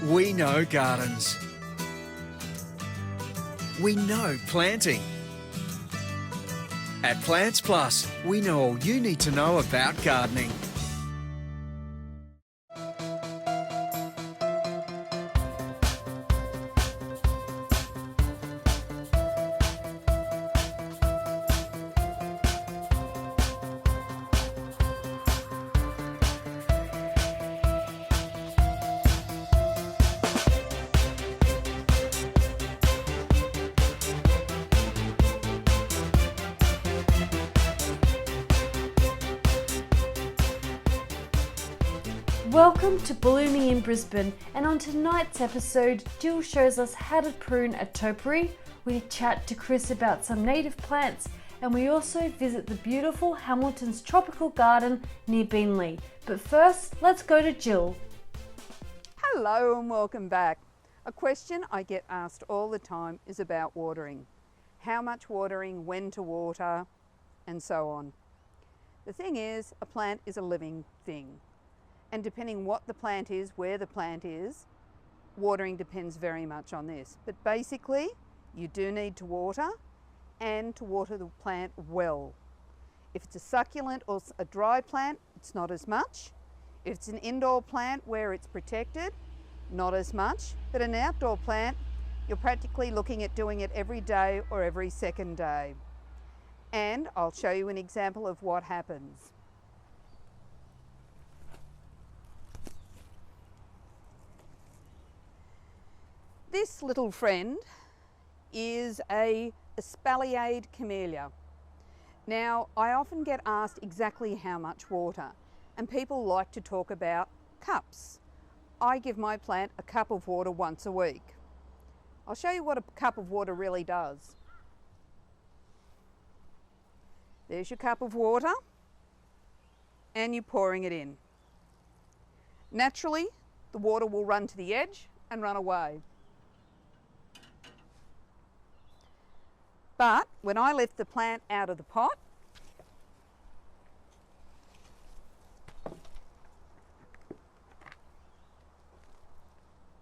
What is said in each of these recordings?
We know gardens. We know planting. At Plants Plus, we know all you need to know about gardening. Welcome to Blooming in Brisbane, and on tonight's episode, Jill shows us how to prune a topiary, we chat to Chris about some native plants, and we also visit the beautiful Hamilton's tropical garden near Beenleigh. But first, let's go to Jill. Hello and welcome back. A question I get asked all the time is about watering. How much watering, when to water, and so on. The thing is, a plant is a living thing. And depending what the plant is, where the plant is, watering depends very much on this. But basically, you do need to water, and to water the plant well. If it's a succulent or a dry plant, it's not as much. If it's an indoor plant where it's protected, not as much. But an outdoor plant, you're practically looking at doing it every day or every second day. And I'll show you an example of what happens. This little friend is a espaliered camellia. Now, I often get asked exactly how much water, and people like to talk about cups. I give my plant a cup of water once a week. I'll show you what a cup of water really does. There's your cup of water, and you're pouring it in. Naturally, the water will run to the edge and run away. But when I lift the plant out of the pot,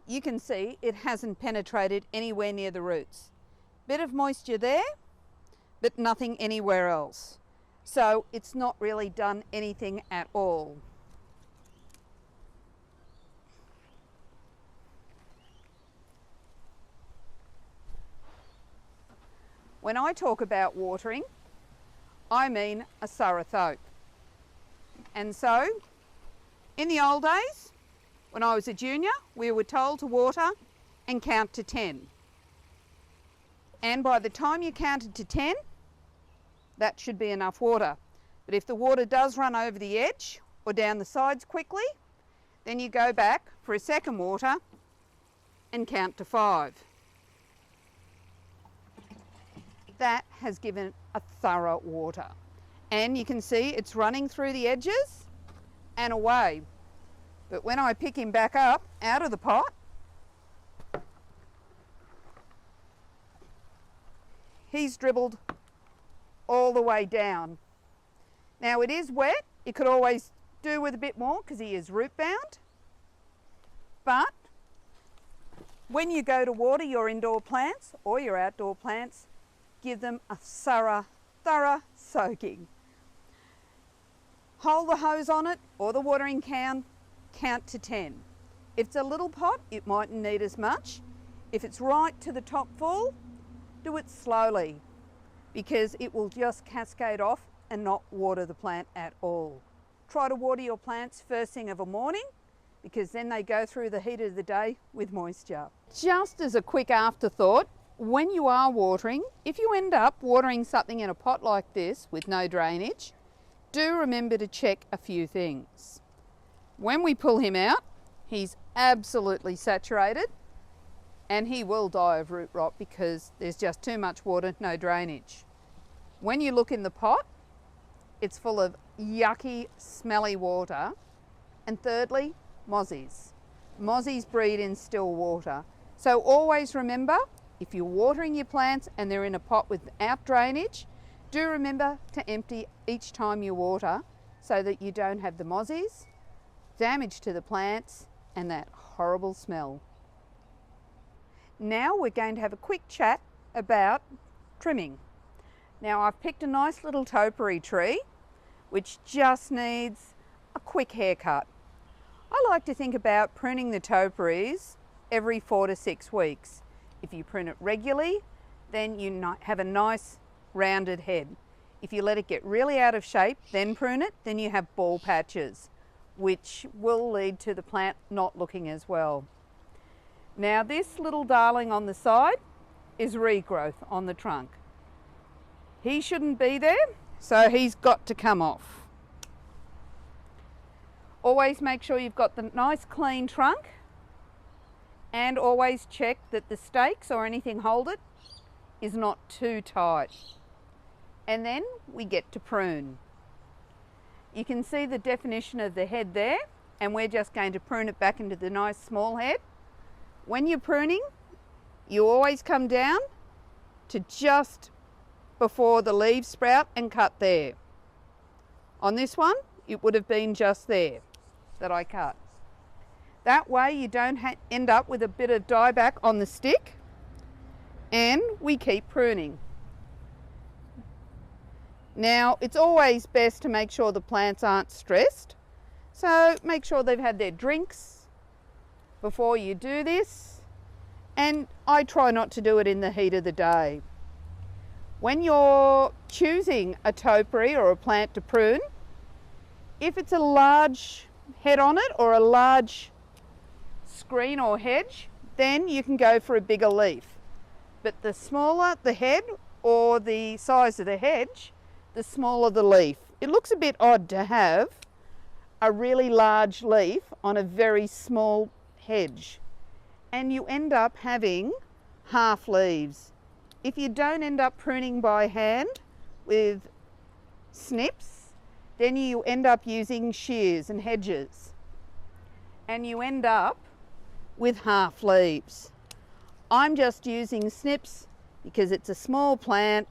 you can see it hasn't penetrated anywhere near the roots. Bit of moisture there, but nothing anywhere else. So it's not really done anything at all. When I talk about watering, I mean a sarathope. And so, in the old days, when I was a junior, we were told to water and count to 10. And by the time you counted to 10, that should be enough water. But if the water does run over the edge or down the sides quickly, then you go back for a second water and count to 5. That has given a thorough water, and you can see it's running through the edges and away. But when I pick him back up out of the pot, he's dribbled all the way down. Now it is wet, you could always do with a bit more because he is root bound, but when you go to water your indoor plants or your outdoor plants, give them a thorough soaking. Hold the hose on it or the watering can, count to 10. If it's a little pot, it mightn't need as much. If it's right to the top full, do it slowly because it will just cascade off and not water the plant at all. Try to water your plants first thing of a morning because then they go through the heat of the day with moisture. Just as a quick afterthought, when you are watering, if you end up watering something in a pot like this with no drainage, do remember to check a few things. When we pull him out, he's absolutely saturated and he will die of root rot because there's just too much water, no drainage. When you look in the pot, it's full of yucky, smelly water. And thirdly, mozzies. Mozzies breed in still water. So always remember, if you're watering your plants and they're in a pot without drainage, do remember to empty each time you water so that you don't have the mozzies, damage to the plants, and that horrible smell. Now we're going to have a quick chat about trimming. Now I've picked a nice little topiary tree which just needs a quick haircut. I like to think about pruning the topiaries every 4 to 6 weeks. If you prune it regularly, then you have a nice rounded head. If you let it get really out of shape, then prune it, then you have ball patches, which will lead to the plant not looking as well. Now this little darling on the side is regrowth on the trunk. He shouldn't be there, so he's got to come off. Always make sure you've got the nice clean trunk, and always check that the stakes or anything hold it is not too tight. And then we get to prune. You can see the definition of the head there, and we're just going to prune it back into the nice small head. When you're pruning, you always come down to just before the leaves sprout and cut there. On this one, it would have been just there that I cut. That way you don't end up with a bit of dieback on the stick, and we keep pruning. Now it's always best to make sure the plants aren't stressed, so make sure they've had their drinks before you do this, and I try not to do it in the heat of the day. When you're choosing a topiary or a plant to prune, if it's a large head on it or a large screen or hedge, then you can go for a bigger leaf. But the smaller the head or the size of the hedge, the smaller the leaf. It looks a bit odd to have a really large leaf on a very small hedge, and you end up having half leaves. If you don't end up pruning by hand with snips, then you end up using shears and hedges, and you end up with half leaves. I'm just using snips because it's a small plant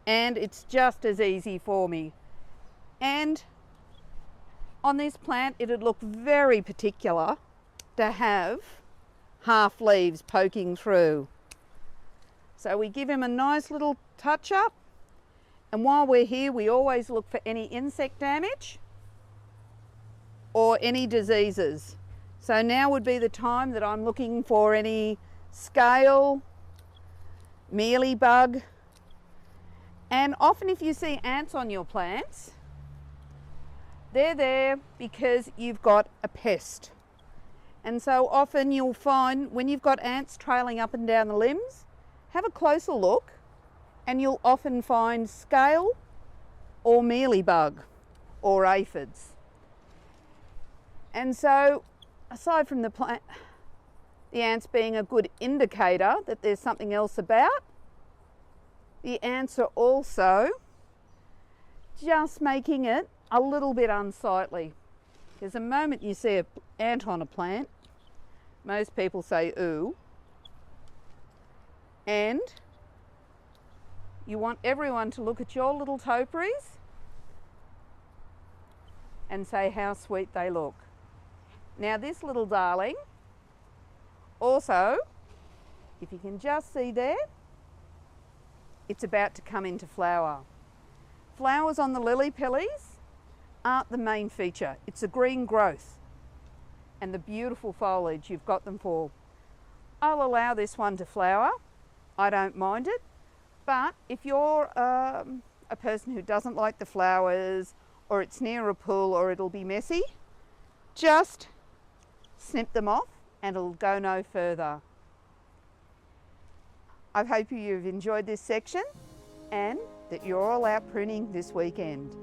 and it's just as easy for me. And on this plant, it'd look very particular to have half leaves poking through. So we give him a nice little touch up, and while we're here, we always look for any insect damage or any diseases. So now would be the time that I'm looking for any scale, mealybug, and often if you see ants on your plants, they're there because you've got a pest. And so often you'll find when you've got ants trailing up and down the limbs, have a closer look and you'll often find scale or mealybug or aphids. And so aside from the ants being a good indicator that there's something else about, the ants are also just making it a little bit unsightly. Because the moment you see an ant on a plant, most people say ooh, and you want everyone to look at your little topiaries and say how sweet they look. Now this little darling, also, if you can just see there, it's about to come into flower. Flowers on the lily pillies aren't the main feature. It's the green growth and the beautiful foliage you've got them for. I'll allow this one to flower. I don't mind it. But if you're a person who doesn't like the flowers, or it's near a pool, or it'll be messy, just snip them off and it'll go no further. I hope you've enjoyed this section and that you're all out pruning this weekend.